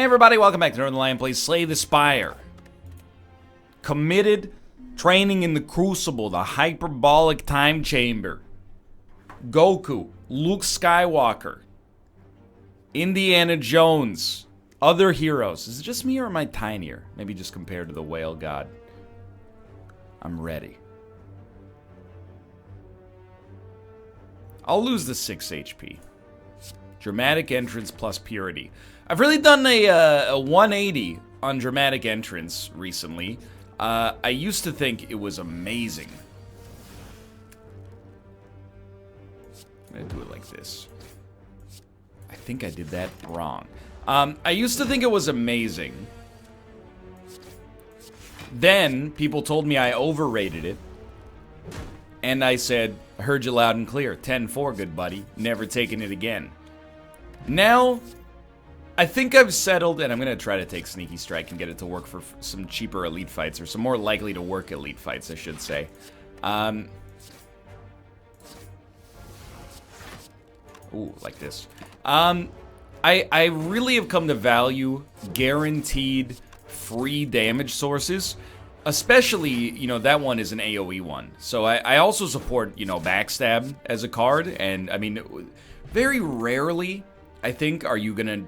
Hey everybody, welcome back to Northernlion plays Slay the Spire. Committed, training in the Crucible, the hyperbolic time chamber. Goku, Luke Skywalker, Indiana Jones, other heroes. Is it just me or am I tinier? Maybe just compared to the whale god. I'm ready. I'll lose the 6 HP. Dramatic entrance plus purity. I've really done a 180 on dramatic entrance recently. I used to think it was amazing. I'm gonna do it like this. I think I did that wrong. I used to think it was amazing. Then people told me I overrated it. And I said, I heard you loud and clear. 10-4, good buddy. Never taking it again. Now, I think I've settled, and I'm going to try to take Sneaky Strike and get it to work for some cheaper elite fights, or some more likely to work elite fights, I should say. Ooh, like this. I really have come to value guaranteed free damage sources. Especially, you know, that one is an AoE one. So I also support, you know, Backstab as a card. And, I mean, very rarely, I think, are you going to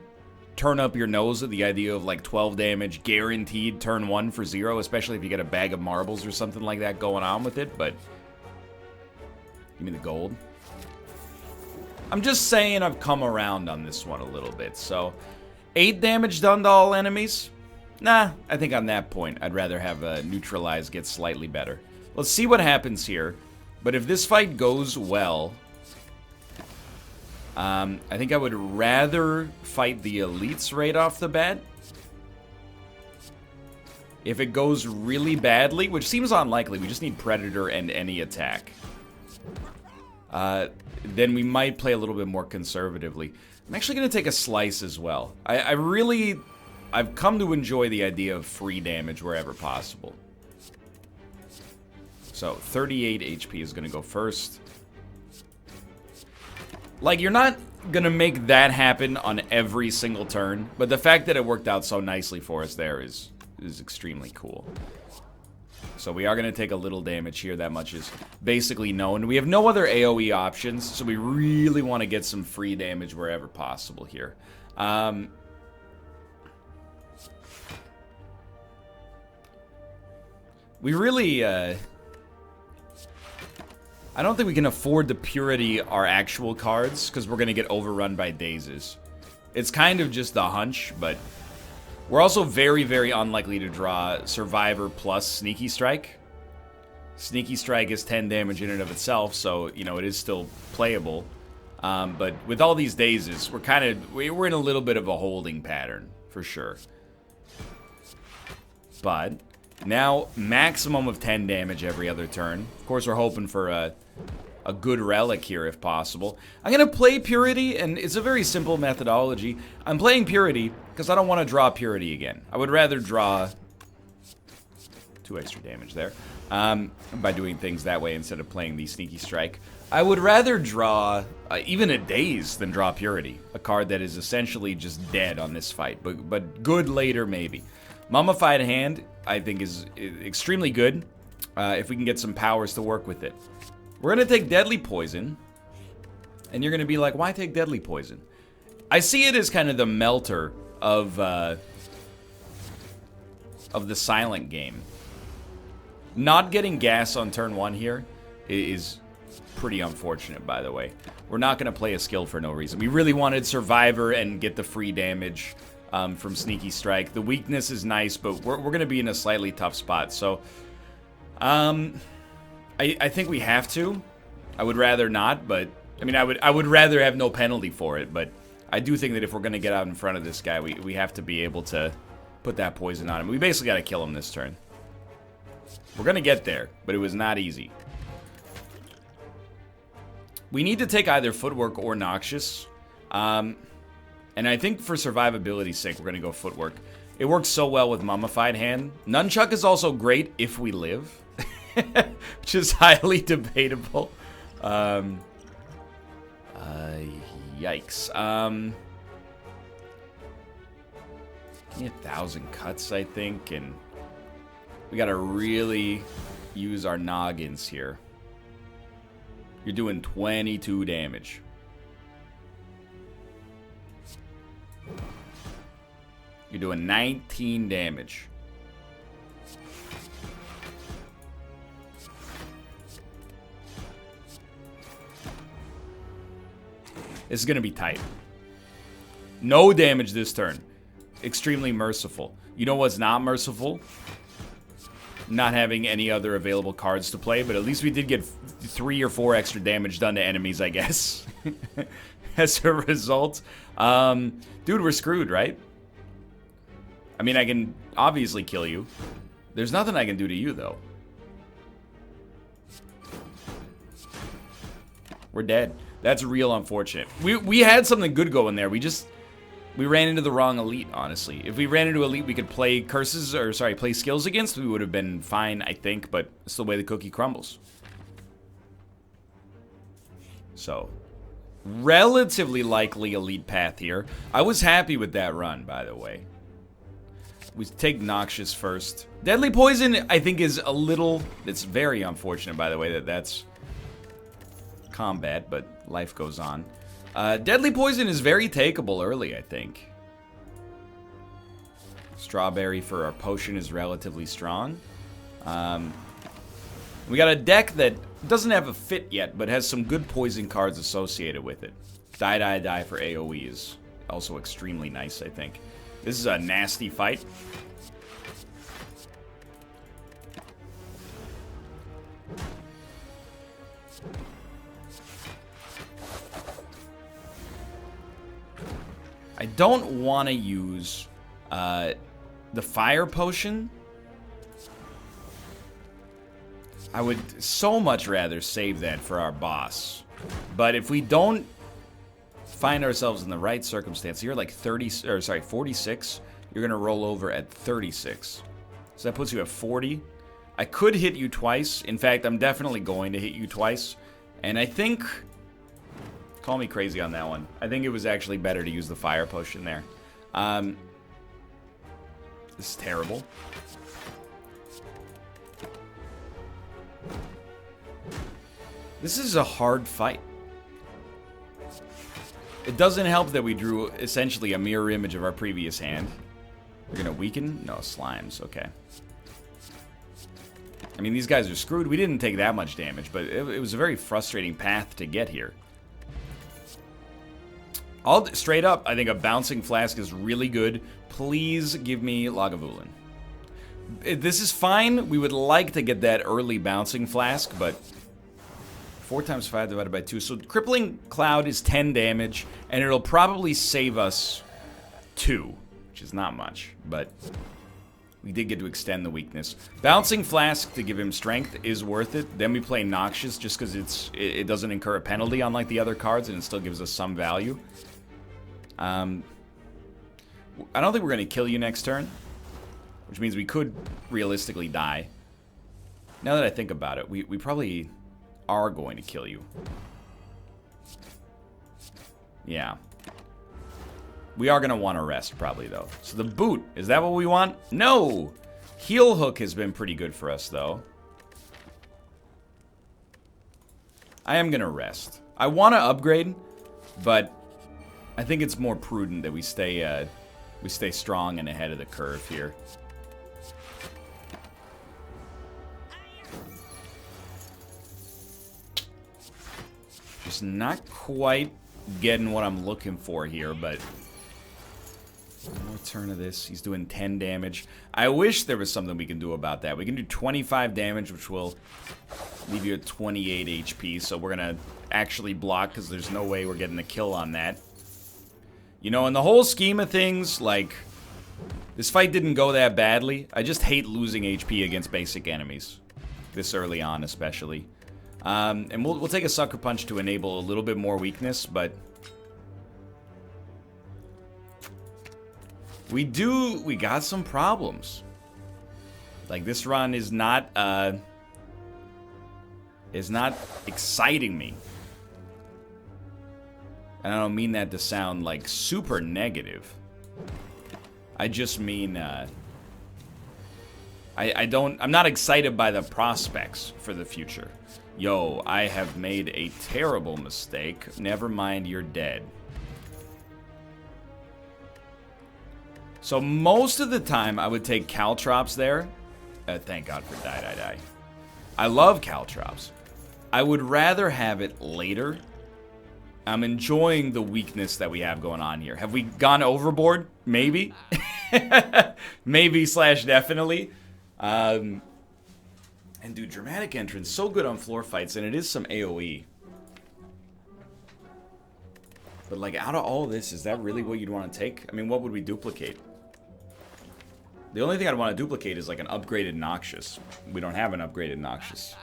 turn up your nose at the idea of, like, 12 damage guaranteed turn 1 for 0. Especially if you get a bag of marbles or something like that going on with it. But, give me the gold. I'm just saying I've come around on this one a little bit. So, 8 damage done to all enemies. Nah, I think on that point, I'd rather have Neutralize get slightly better. Let's see what happens here. But if this fight goes well, I think I would rather fight the elites right off the bat. If it goes really badly, which seems unlikely, we just need Predator and any attack. Then we might play a little bit more conservatively. I'm actually going to take a slice as well. I've come to enjoy the idea of free damage wherever possible. So, 38 HP is going to go first. Like, you're not going to make that happen on every single turn, but the fact that it worked out so nicely for us there is extremely cool. So we are going to take a little damage here. That much is basically known. We have no other AoE options, so we really want to get some free damage wherever possible here. We really, I don't think we can afford to purity our actual cards, because we're going to get overrun by dazes. It's kind of just the hunch, but we're also very, very unlikely to draw Survivor plus Sneaky Strike. Sneaky Strike is 10 damage in and of itself, so, you know, it is still playable. But with all these dazes, we're in a little bit of a holding pattern, for sure. But now, maximum of 10 damage every other turn. Of course, we're hoping for a good relic here, if possible. I'm going to play Purity, and it's a very simple methodology. I'm playing Purity because I don't want to draw Purity again. I would rather draw 2 extra damage there by doing things that way instead of playing the Sneaky Strike. I would rather draw even a Daze than draw Purity, a card that is essentially just dead on this fight, but good later maybe. Mummified Hand, I think, is extremely good if we can get some powers to work with it. We're going to take Deadly Poison, and you're going to be like, why take Deadly Poison? I see it as kind of the melter of the silent game. Not getting gas on turn 1 here is pretty unfortunate, by the way. We're not going to play a skill for no reason. We really wanted Survivor and get the free damage from Sneaky Strike. The weakness is nice, but we're going to be in a slightly tough spot. So, I think we have to. I would rather not, but I mean, I would rather have no penalty for it. But I do think that if we're going to get out in front of this guy, we have to be able to put that poison on him. We basically got to kill him this turn. We're going to get there, but it was not easy. We need to take either Footwork or Noxious. And I think for survivability's sake, we're going to go Footwork. It works so well with Mummified Hand. Nunchuck is also great if we live, which is highly debatable. Yikes. Give me 1,000 cuts, I think, and we gotta really use our noggins here. You're doing 22 damage. You're doing 19 damage. This is going to be tight. No damage this turn. Extremely merciful. You know what's not merciful? Not having any other available cards to play, but at least we did get 3 or 4 extra damage done to enemies, I guess. As a result. Dude, we're screwed, right? I mean, I can obviously kill you. There's nothing I can do to you, though. We're dead. That's real unfortunate. We had something good going there. We ran into the wrong elite, honestly. If we ran into elite we could play curses, or sorry, play skills against, we would have been fine, I think, but it's the way the cookie crumbles. So, relatively likely elite path here. I was happy with that run, by the way. We take Noxious first. Deadly Poison, I think, is a little... It's very unfortunate, by the way, that's combat, but life goes on. Deadly Poison is very takeable early, I think. Strawberry for our potion is relatively strong. We got a deck that doesn't have a fit yet, but has some good poison cards associated with it. Die for AoE is also extremely nice, I think. This is a nasty fight. I don't want to use the fire potion. I would so much rather save that for our boss. But if we don't find ourselves in the right circumstance, you're like 46. You're gonna roll over at 36. So that puts you at 40. I could hit you twice. In fact, I'm definitely going to hit you twice. And I think... Call me crazy on that one. I think it was actually better to use the fire potion there. This is terrible. This is a hard fight. It doesn't help that we drew essentially a mirror image of our previous hand. We're gonna weaken? No, slimes. Okay. I mean, these guys are screwed. We didn't take that much damage, but it was a very frustrating path to get here. Straight up, I think a Bouncing Flask is really good. Please give me Lagavulin. This is fine. We would like to get that early Bouncing Flask, but 4 times 5 divided by 2. So Crippling Cloud is 10 damage, and it'll probably save us 2, which is not much, but we did get to extend the weakness. Bouncing Flask to give him strength is worth it. Then we play Noxious just because it doesn't incur a penalty unlike the other cards, and it still gives us some value. I don't think we're going to kill you next turn, which means we could realistically die. Now that I think about it, we probably are going to kill you. Yeah. We are going to want to rest, probably, though. So the boot, is that what we want? No! Heel Hook has been pretty good for us, though. I am going to rest. I want to upgrade, but I think it's more prudent that we stay strong and ahead of the curve here. Just not quite getting what I'm looking for here, but one more turn of this. He's doing 10 damage. I wish there was something we can do about that. We can do 25 damage, which will leave you at 28 HP, so we're going to actually block because there's no way we're getting a kill on that. You know, in the whole scheme of things, like, this fight didn't go that badly. I just hate losing HP against basic enemies. This early on, especially. And we'll take a Sucker Punch to enable a little bit more weakness, but we got some problems. Like, this run is not exciting me. And I don't mean that to sound, like, super negative. I just mean, I'm not excited by the prospects for the future. Yo, I have made a terrible mistake. Never mind, you're dead. So most of the time, I would take Caltrops there. Thank God for die. I love Caltrops. I would rather have it later. I'm enjoying the weakness that we have going on here. Have we gone overboard? Maybe. Maybe / definitely. And dude, Dramatic Entrance, so good on floor fights, and it is some AoE. But like, out of all this, is that really what you'd want to take? I mean, what would we duplicate? The only thing I'd want to duplicate is like an upgraded Noxious. We don't have an upgraded Noxious.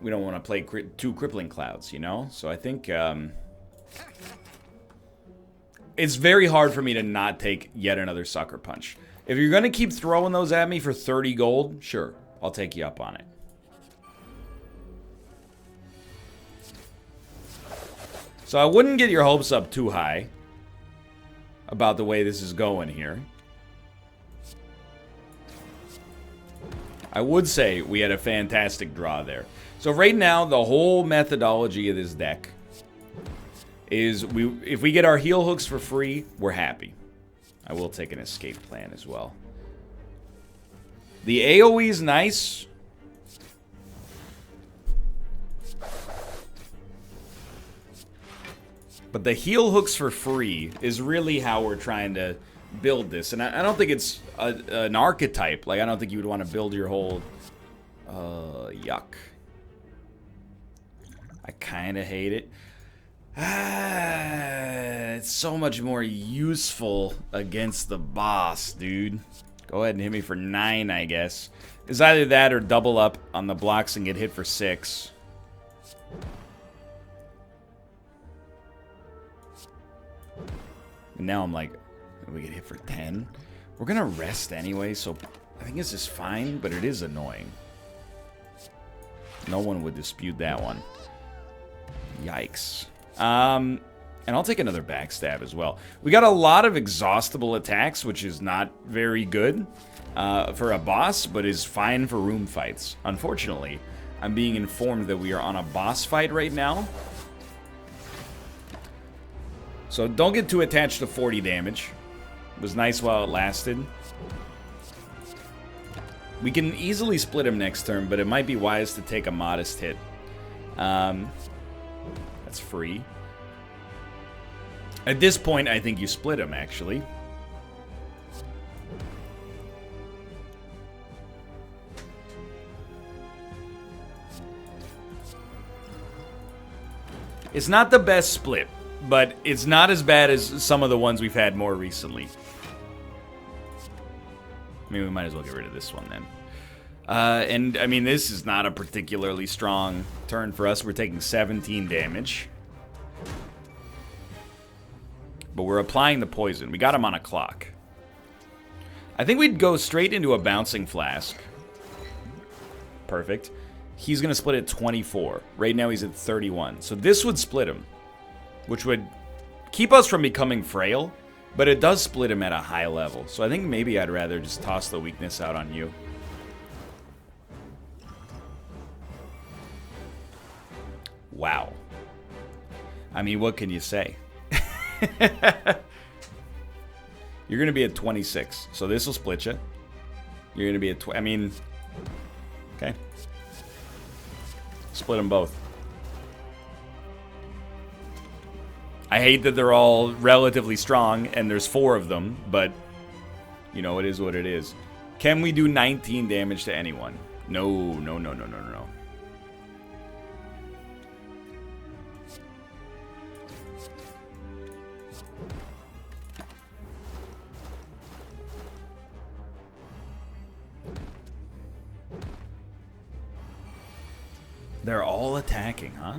We don't want to play 2 Crippling Clouds, you know? So I think, it's very hard for me to not take yet another Sucker Punch. If you're going to keep throwing those at me for 30 gold, sure, I'll take you up on it. So I wouldn't get your hopes up too high about the way this is going here. I would say we had a fantastic draw there. So right now, the whole methodology of this deck is if we get our heal hooks for free, we're happy. I will take an escape plan as well. The AoE is nice. But the heal hooks for free is really how we're trying to build this. And I don't think it's an archetype. Like, I don't think you would want to build your whole... yuck. I kind of hate it. It's so much more useful against the boss, dude. Go ahead and hit me for 9, I guess. It's either that or double up on the blocks and get hit for 6. And now I'm like, we get hit for 10? We're gonna rest anyway, so I think this is fine, but it is annoying. No one would dispute that one. Yikes. And I'll take another backstab as well. We got a lot of exhaustible attacks, which is not very good for a boss, but is fine for room fights. Unfortunately, I'm being informed that we are on a boss fight right now. So don't get too attached to 40 damage. It was nice while it lasted. We can easily split him next turn, but it might be wise to take a modest hit. That's free. At this point, I think you split him, actually. It's not the best split, but it's not as bad as some of the ones we've had more recently. I mean, we might as well get rid of this one then. And, I mean, this is not a particularly strong turn for us. We're taking 17 damage. But we're applying the poison. We got him on a clock. I think we'd go straight into a bouncing flask. Perfect. He's going to split at 24. Right now he's at 31. So this would split him, which would keep us from becoming frail, but it does split him at a high level. So I think maybe I'd rather just toss the weakness out on you. Wow. I mean, what can you say? You're going to be at 26, so this will split you. You're going to be at I mean, okay. Split them both. I hate that they're all relatively strong, and there's 4 of them, but, you know, it is what it is. Can we do 19 damage to anyone? No, no, no, no, no, no. They're all attacking, huh?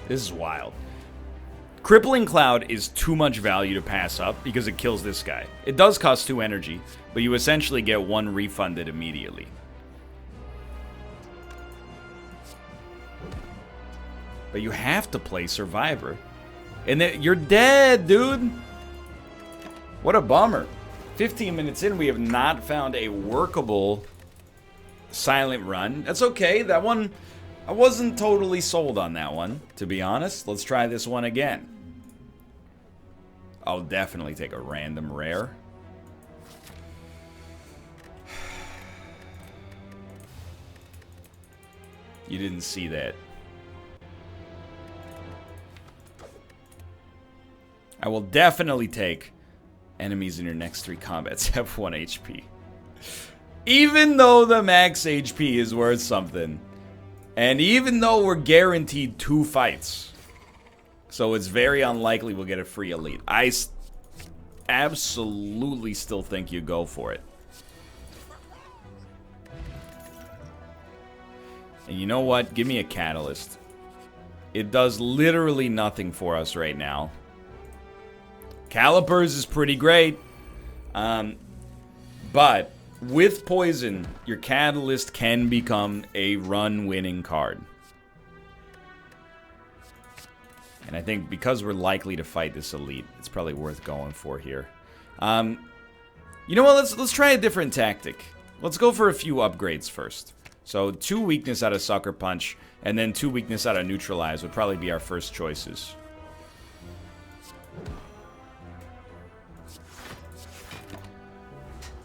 This is wild. Crippling Cloud is too much value to pass up because it kills this guy. It does cost 2 energy, but you essentially get 1 refunded immediately. But you have to play Survivor. And then you're dead, dude. What a bummer. 15 minutes in, we have not found a workable silent run. That's okay. That one, I wasn't totally sold on that one, to be honest. Let's try this one again. I'll definitely take a random rare. You didn't see that. I will definitely take enemies in your next 3 combats have 1 HP. Even though the max HP is worth something. And even though we're guaranteed 2 fights. So it's very unlikely we'll get a free elite. I absolutely still think you go for it. And you know what? Give me a catalyst. It does literally nothing for us right now. Calipers is pretty great. But with poison, your catalyst can become a run-winning card. And I think because we're likely to fight this elite, it's probably worth going for here. You know what? Let's try a different tactic. Let's go for a few upgrades first. So 2 weakness out of Sucker Punch, and then 2 weakness out of Neutralize would probably be our first choices.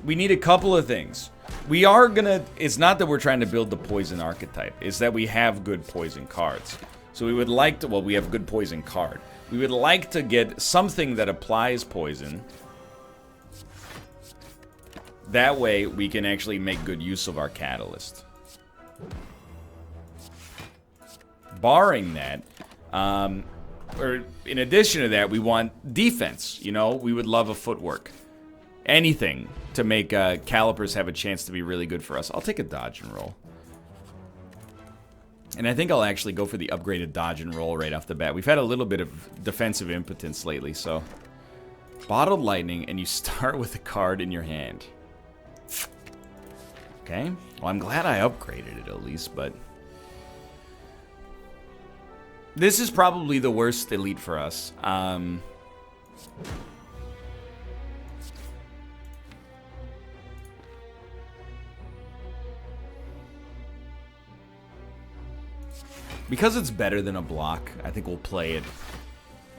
We need a couple of things. We are gonna... It's not that we're trying to build the poison archetype. It's that we have good poison cards. So we would like to... Well, we have good poison card. We would like to get something that applies poison. That way, we can actually make good use of our catalyst. Barring that, or in addition to that, we want defense. You know, we would love a footwork. Anything to make calipers have a chance to be really good for us. I'll take a dodge and roll. And I think I'll actually go for the upgraded dodge and roll right off the bat. We've had a little bit of defensive impotence lately, so... Bottled Lightning, and you start with a card in your hand. Okay. Well, I'm glad I upgraded it at least, but... This is probably the worst elite for us. Because it's better than a block, I think we'll play it.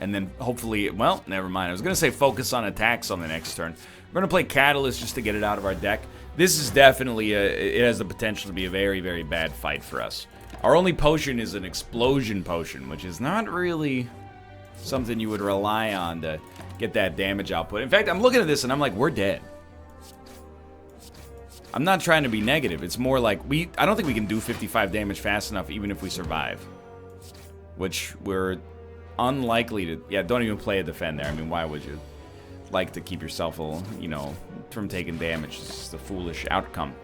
And then hopefully, well, never mind. I was going to say focus on attacks on the next turn. We're going to play Catalyst just to get it out of our deck. This is definitely, it has the potential to be a very, very bad fight for us. Our only potion is an explosion potion, which is not really something you would rely on to get that damage output. In fact, I'm looking at this and I'm like, we're dead. I'm not trying to be negative. It's more like, I don't think we can do 55 damage fast enough even if we survive. Which we're unlikely to... Yeah, don't even play a defend there. I mean, why would you like to keep yourself, you know, from taking damage? It's just a foolish outcome.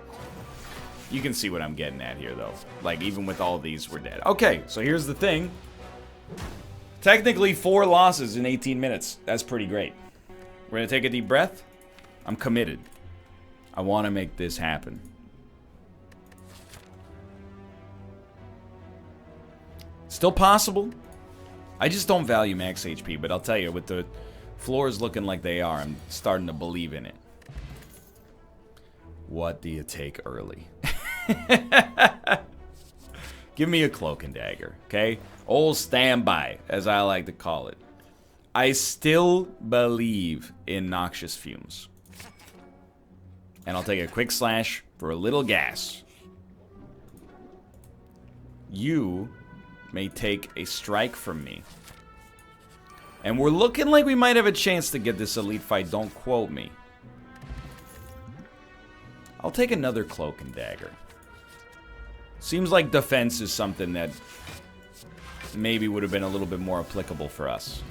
You can see what I'm getting at here, though. Like, even with all of these, we're dead. Okay, so here's the thing. Technically, 4 losses in 18 minutes. That's pretty great. We're going to take a deep breath. I'm committed. I want to make this happen. Still possible. I just don't value max HP, but I'll tell you, with the floors looking like they are, I'm starting to believe in it. What do you take early? Give me a cloak and dagger, okay? Old standby, as I like to call it. I still believe in noxious fumes. And I'll take a quick slash for a little gas. You may take a strike from me. And we're looking like we might have a chance to get this elite fight. Don't quote me. I'll take another cloak and dagger. Seems like defense is something that maybe would have been a little bit more applicable for us.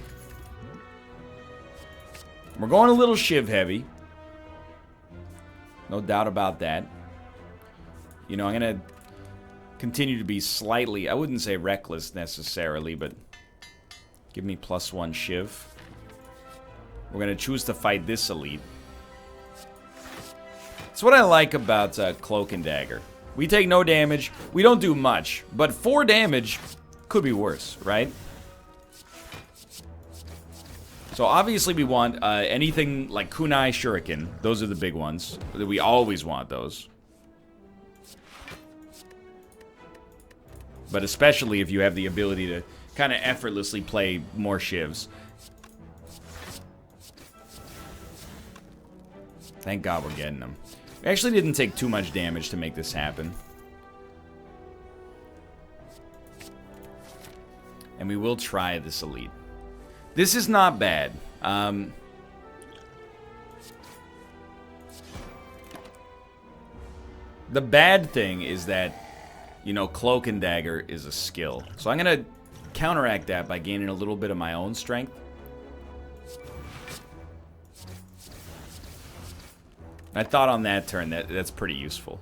We're going a little shiv heavy. No doubt about that. You know, I'm going to continue to be slightly, I wouldn't say reckless necessarily, but give me +1 shiv. We're going to choose to fight this elite. It's what I like about Cloak and Dagger. We take no damage. We don't do much, but 4 damage Could be worse, right? So obviously we want anything like kunai, shuriken. Those are the big ones. We always want those. But especially if you have the ability to kind of effortlessly play more shivs. Thank God we're getting them. We actually didn't take too much damage to make this happen. And we will try this elite. This is not bad. The bad thing is that, you know, Cloak and Dagger is a skill. So I'm going to counteract that by gaining a little bit of my own strength. I thought on that turn that's pretty useful.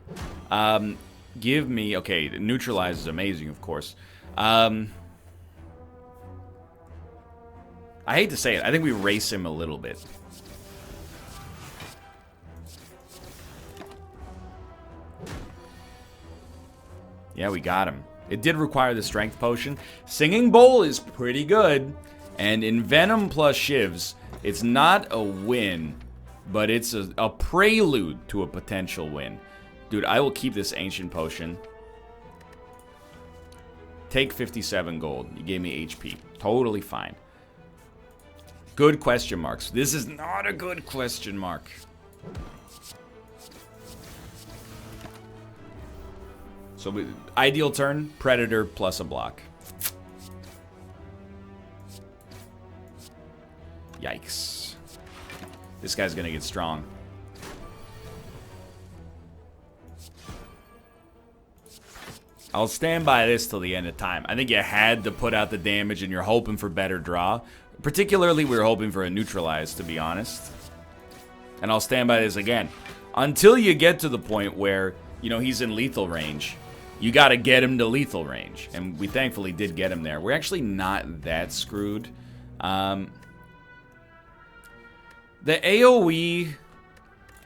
Give me... Okay, neutralize is amazing, of course. I hate to say it. I think we race him a little bit. Yeah, we got him. It did require the strength potion. Singing Bowl is pretty good. And in Venom plus Shivs, it's not a win, but it's a prelude to a potential win. Dude, I will keep this Ancient Potion. Take 57 gold. You gave me HP. Totally fine. Good question marks. This is not a good question mark. So, ideal turn, Predator plus a block. Yikes. This guy's gonna get strong. I'll stand by this till the end of time. I think you had to put out the damage and you're hoping for better draw. Particularly, we were hoping for a neutralize, to be honest. And I'll stand by this again. Until you get to the point where, you know, he's in lethal range, you gotta get him to lethal range. And we thankfully did get him there. We're actually not that screwed. The AoE,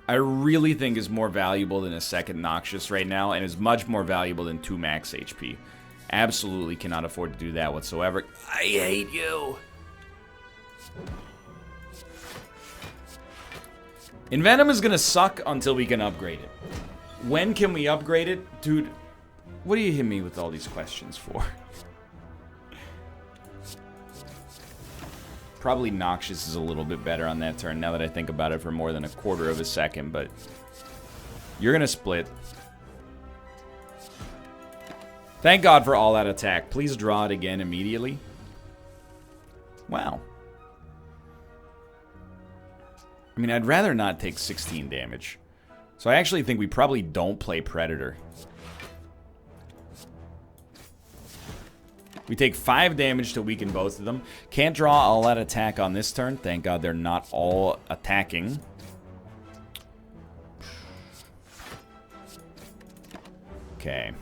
I really think is more valuable than a second Noxious right now, and is much more valuable than 2 max HP. Absolutely cannot afford to do that whatsoever. I hate you. Envenom is gonna suck until we can upgrade it. When can we upgrade it? Dude, what do you hit me with all these questions for? Probably Noxious is a little bit better on that turn now that I think about it for more than a quarter of a second, but you're gonna split. Thank God for all-out attack. Please draw it again immediately. Wow. I mean, I'd rather not take 16 damage. So I actually think we probably don't play Predator. We take 5 damage to weaken both of them. Can't draw all that attack on this turn. Thank God they're not all attacking. Okay.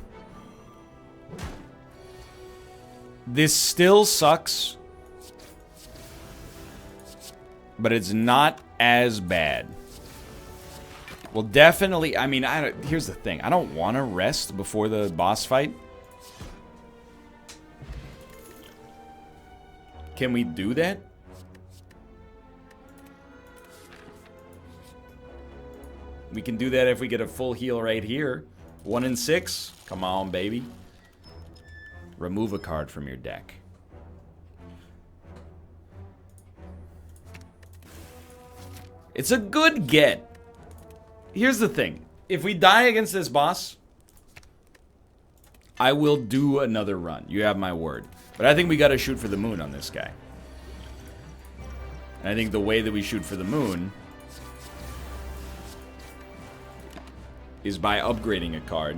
This still sucks. But it's not as bad. Well, definitely, I mean, here's the thing. I don't want to rest before the boss fight. Can we do that? We can do that if we get a full heal right here. 1 in 6. Come on, baby. Remove a card from your deck. It's a good get. Here's the thing. If we die against this boss, I will do another run. You have my word. But I think we gotta shoot for the moon on this guy. And I think the way that we shoot for the moon is by upgrading a card.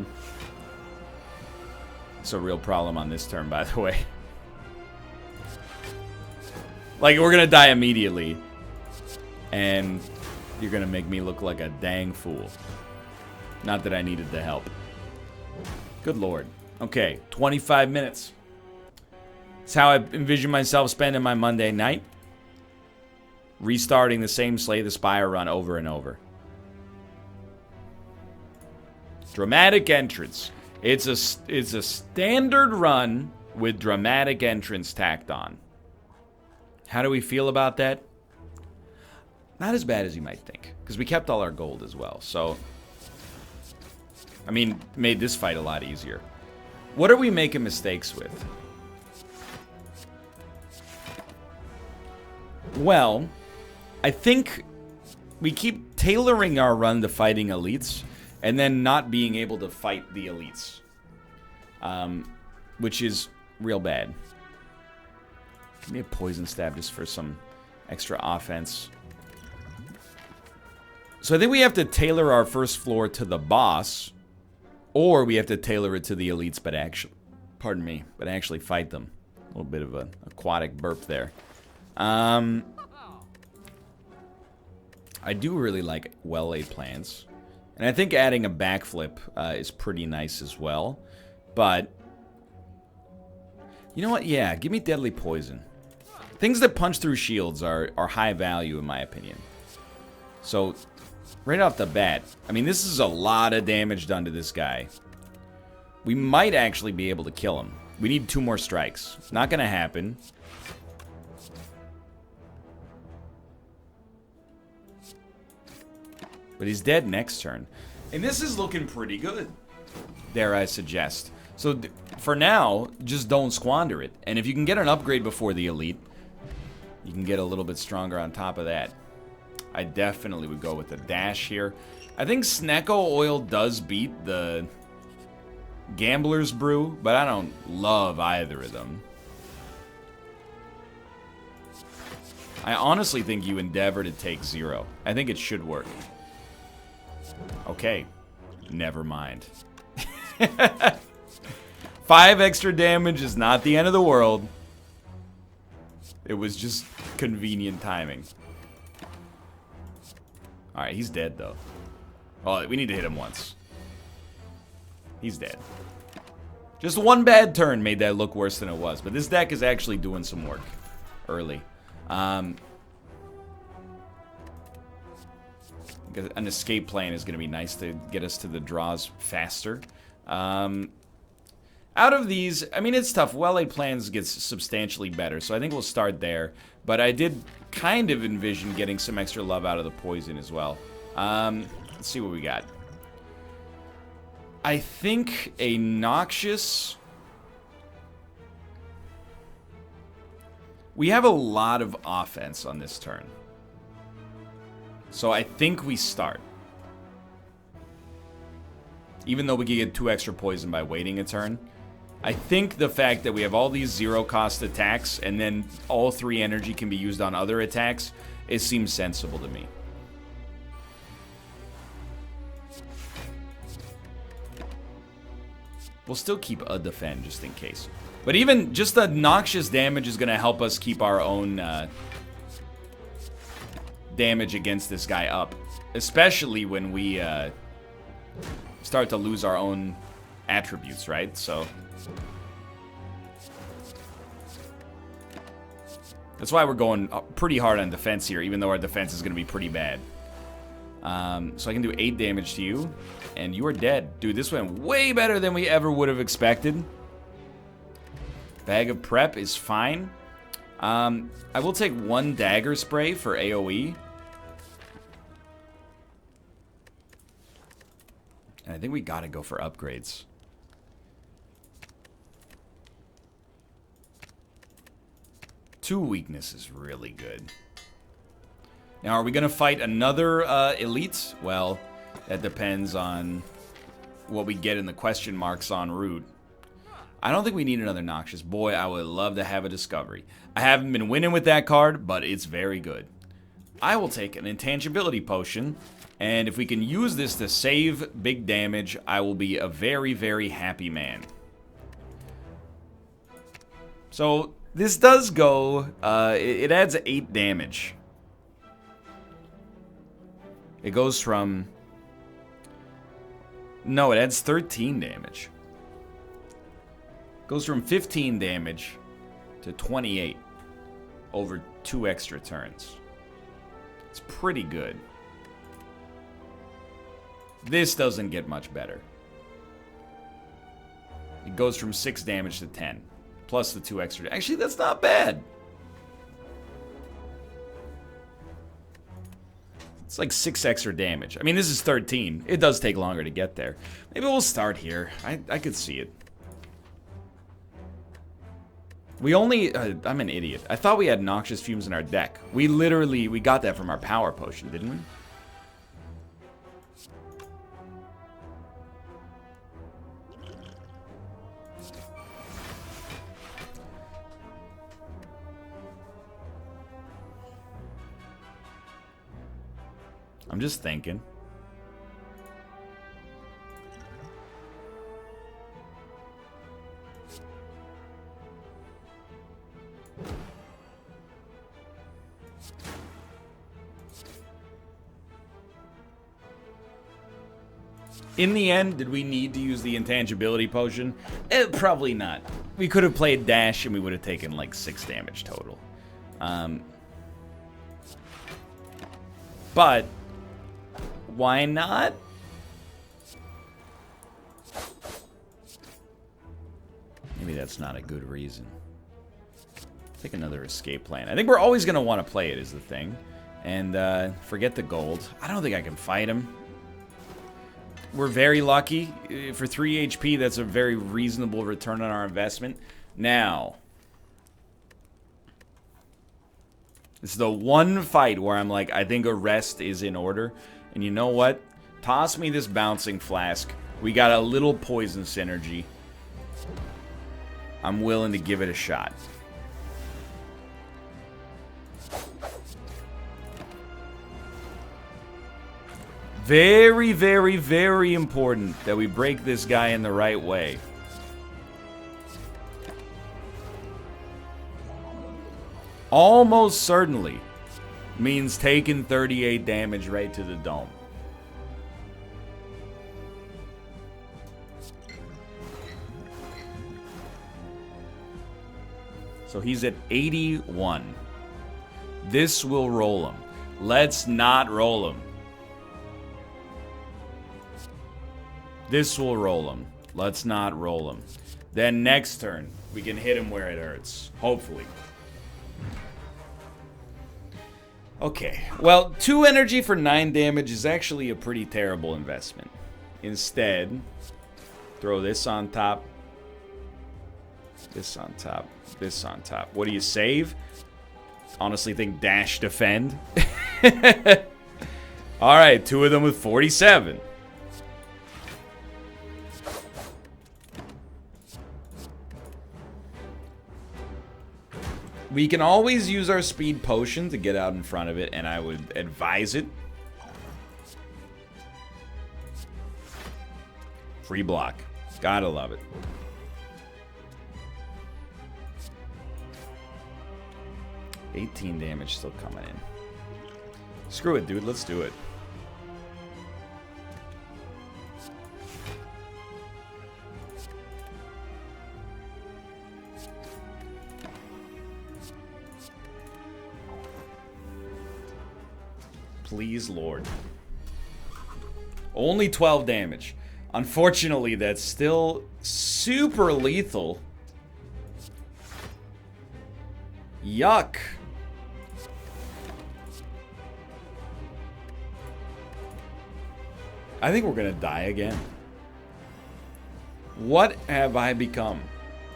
It's a real problem on this turn, by the way. Like, we're gonna die immediately. And you're gonna make me look like a dang fool. Not that I needed the help. Good lord. Okay, 25 minutes. It's how I envision myself spending my Monday night. Restarting the same Slay the Spire run over and over. Dramatic entrance. It's a standard run with dramatic entrance tacked on. How do we feel about that? Not as bad as you might think, because we kept all our gold as well. So, I mean, made this fight a lot easier. What are we making mistakes with? Well, I think we keep tailoring our run to fighting elites and then not being able to fight the elites, which is real bad. Give me a poison stab just for some extra offense. So I think we have to tailor our first floor to the boss, or we have to tailor it to the elites, but actually, pardon me, but actually fight them. A little bit of an aquatic burp there. I do really like well-laid plans. And I think adding a backflip is pretty nice as well. But, you know what? Yeah, give me deadly poison. Things that punch through shields are high value in my opinion. So, right off the bat, I mean, this is a lot of damage done to this guy. We might actually be able to kill him. We need 2 more strikes. Not gonna happen. But he's dead next turn. And this is looking pretty good, dare I suggest. So for now, just don't squander it. And if you can get an upgrade before the elite, you can get a little bit stronger on top of that. I definitely would go with the dash here. I think Snecko Oil does beat the Gambler's Brew, but I don't love either of them. I honestly think you endeavor to take 0. I think it should work. Okay, never mind. 5 extra damage is not the end of the world. It was just convenient timing. Alright, he's dead though. Oh, we need to hit him once. He's dead. Just one bad turn made that look worse than it was. But this deck is actually doing some work early. An escape plan is going to be nice to get us to the draws faster. Out of these, I mean, it's tough. Well-laid plans gets substantially better, so I think we'll start there. But I did kind of envision getting some extra love out of the poison as well. Let's see what we got. I think a Noxious... We have a lot of offense on this turn. So I think we start. Even though we can get 2 extra poison by waiting a turn. I think the fact that we have all these 0-cost attacks and then all 3 energy can be used on other attacks, it seems sensible to me. We'll still keep a defend just in case. But even just the Noxious damage is going to help us keep our own damage against this guy up. Especially when we start to lose our own attributes, right? So that's why we're going pretty hard on defense here, even though our defense is going to be pretty bad. So I can do 8 damage to you, and you are dead. Dude, this went way better than we ever would have expected. Bag of Prep is fine. I will take 1 Dagger Spray for AoE. And I think we gotta go for upgrades. Two weakness is really good. Now, are we gonna fight another elite? Well, that depends on what we get in the question marks en route. I don't think we need another Noxious. Boy, I would love to have a Discovery. I haven't been winning with that card, but it's very good. I will take an Intangibility Potion, and if we can use this to save big damage, I will be a very, very happy man. So, this does go, it adds 8 damage. It goes from... No, it adds 13 damage. Goes from 15 damage to 28 over 2 extra turns. It's pretty good. This doesn't get much better. It goes from 6 damage to 10. Plus the 2 extra. Actually, that's not bad. It's like 6 extra damage. I mean, this is 13. It does take longer to get there. Maybe we'll start here. I could see it. We only... I'm an idiot. I thought we had Noxious Fumes in our deck. We got that from our power potion, didn't we? I'm just thinking. In the end, did we need to use the intangibility potion? Probably not. We could have played dash and we would have taken like 6 damage total. But why not? Maybe that's not a good reason. Take another escape plan. I think we're always going to want to play it is the thing. And forget the gold. I don't think I can fight him. We're very lucky. For 3 HP, that's a very reasonable return on our investment. Now, it's the one fight where I'm like, I think a rest is in order. And you know what? Toss me this bouncing flask. We got a little poison synergy. I'm willing to give it a shot. Very, very, very important that we break this guy in the right way. Almost certainly means taking 38 damage right to the dome. So he's at 81. This will roll him. Let's not roll him. This will roll him. Let's not roll him. Then next turn, we can hit him where it hurts. Hopefully. Okay. Well, 2 energy for 9 damage is actually a pretty terrible investment. Instead, throw this on top. This on top. This on top. What do you save? Honestly think dash defend. Alright, 2 of them with 47. We can always use our speed potion to get out in front of it, and I would advise it. Free block. Gotta love it. $18 damage still coming in. Screw it, dude. Let's do it. Please, Lord. Only 12 damage. Unfortunately, that's still super lethal. Yuck. I think we're gonna die again. What have I become?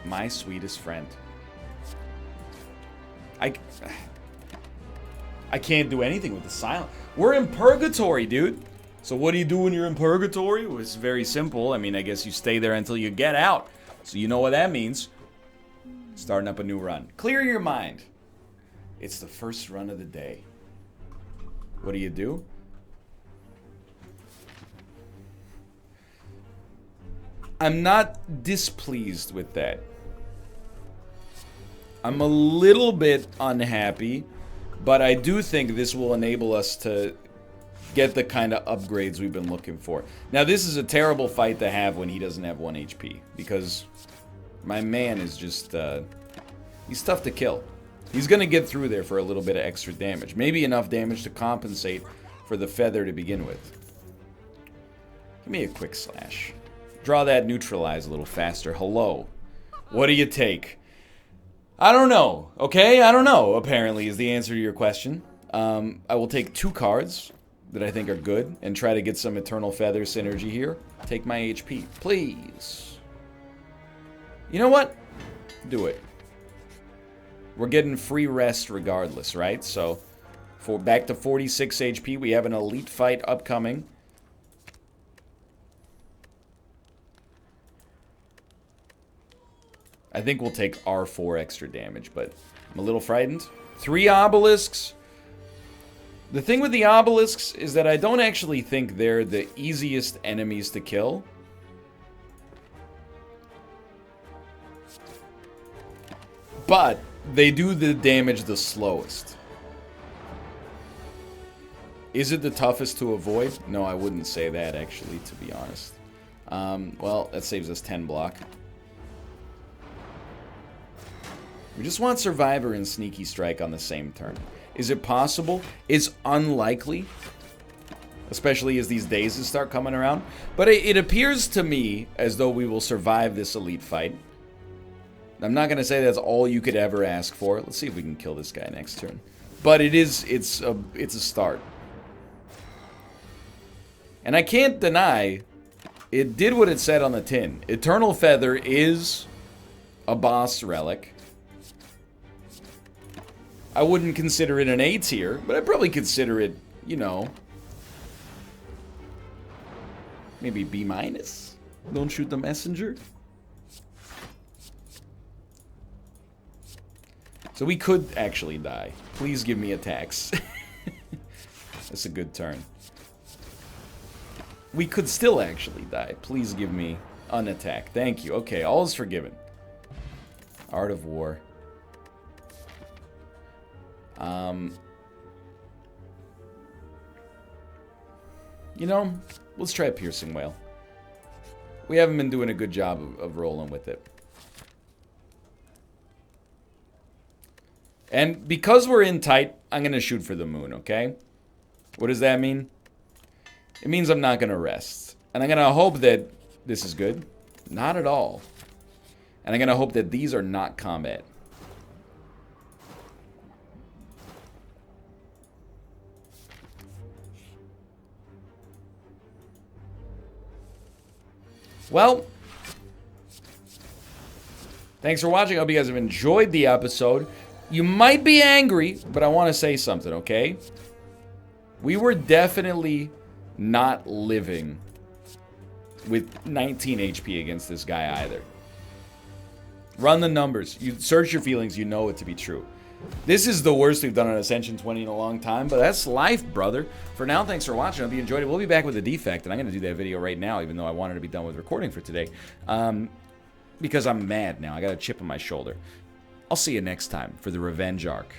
My sweetest friend. I can't do anything with the silence. We're in purgatory, dude. So what do you do when you're in purgatory? Well, it's very simple. I mean, I guess you stay there until you get out. So you know what that means. Starting up a new run. Clear your mind. It's the first run of the day. What do? I'm not displeased with that. I'm a little bit unhappy, but I do think this will enable us to get the kind of upgrades we've been looking for. Now, this is a terrible fight to have when he doesn't have 1 HP, because my man is just, he's tough to kill. He's going to get through there for a little bit of extra damage. Maybe enough damage to compensate for the feather to begin with. Give me a quick slash. Draw that neutralize a little faster. Hello. What do you take? I don't know, okay? I don't know, apparently, is the answer to your question. I will take 2 cards that I think are good and try to get some Eternal Feather synergy here. Take my HP, please. You know what? Do it. We're getting free rest regardless, right? So, back to 46 HP. We have an elite fight upcoming. I think we'll take R4 extra damage, but I'm a little frightened. 3 obelisks. The thing with the obelisks is that I don't actually think they're the easiest enemies to kill. But they do the damage the slowest. Is it the toughest to avoid? No, I wouldn't say that, actually, to be honest. Well, that saves us 10 block. We just want Survivor and Sneaky Strike on the same turn. Is it possible? It's unlikely. Especially as these dazes start coming around. But it appears to me as though we will survive this elite fight. I'm not going to say that's all you could ever ask for. Let's see if we can kill this guy next turn. But it's a start. And I can't deny, it did what it said on the tin. Eternal Feather is a boss relic. I wouldn't consider it an A tier, but I'd probably consider it, you know, maybe B-. Don't shoot the messenger. So we could actually die. Please give me attacks. That's a good turn. We could still actually die. Please give me an attack. Thank you. Okay, all is forgiven. Art of War. You know, let's try Piercing Wail. We haven't been doing a good job of rolling with it. And because we're in tight, I'm going to shoot for the moon, okay? What does that mean? It means I'm not going to rest. And I'm going to hope that this is good. Not at all. And I'm going to hope that these are not combat. Well, thanks for watching. I hope you guys have enjoyed the episode. You might be angry, but I want to say something, okay? We were definitely not living with 19 HP against this guy either. Run the numbers. You search your feelings, you know it to be true. This is the worst we've done on Ascension 20 in a long time, but that's life, brother. For now, thanks for watching. I hope you enjoyed it. We'll be back with a defect, and I'm going to do that video right now, even though I wanted to be done with recording for today. Because I'm mad now. I got a chip on my shoulder. I'll see you next time for the Revenge Arc.